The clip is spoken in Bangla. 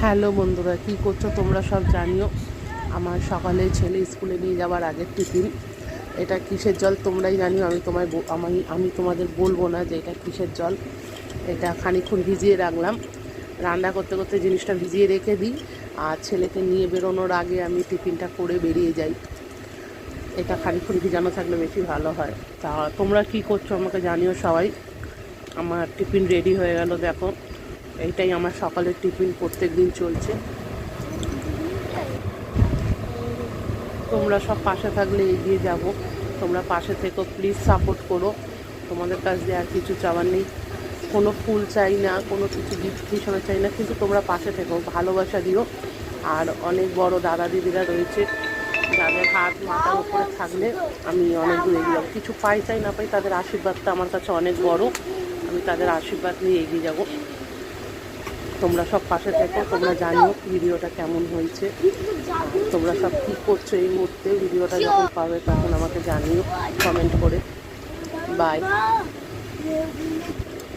হ্যালো বন্ধুরা, কী করছো তোমরা সব জানিও। আমার সকালে ছেলে স্কুলে নিয়ে যাওয়ার আগের টিফিন। এটা কিসের জল তোমরাই জানিও, আমি তোমাদের বলবো না যে এটা কিসের জল। এটা খানিকক্ষণ ভিজিয়ে রাখলাম, রান্না করতে করতে জিনিসটা ভিজিয়ে রেখে দিই, আর ছেলেকে নিয়ে বেরোনোর আগে আমি টিফিনটা করে বেরিয়ে যাই। এটা খানিকক্ষণ ভিজানো থাকলে বেশি ভালো হয়। তা তোমরা কী করছো আমাকে জানিও সবাই। আমার টিফিন রেডি হয়ে গেল, দেখো। এইটাই আমার সকালের টিফিন, প্রত্যেক দিন চলছে। তোমরা সব পাশে থাকলে এগিয়ে যাব। তোমরা পাশে থেকো, প্লিজ সাপোর্ট করো। তোমাদের কাছ দিয়ে আর কিছু চাওয়ার নেই, কোনো ফুল চাই না, কোনো কিছু গিফট হিসাবে চাই না, কিন্তু তোমরা পাশে থেকো, ভালোবাসা দিও। আর অনেক বড় দাদা দিদিরা রয়েছে, যাদের হাত মাথার উপরে থাকলে আমি অনেক দূর এগিয়ে যাবো। কিছু পাই চাই না পাই, তাদের আশীর্বাদটা আমার কাছে অনেক বড়। আমি তাদের আশীর্বাদ নিয়ে এগিয়ে যাব। তোমরা সব পাশে থেকো। তোমরা জানিও ভিডিওটা কেমন হয়েছে, তোমরা সব কী করছো এই মুহূর্তে। ভিডিওটা যখন পাবে তখন আমাকে জানিও কমেন্ট করে। বাই।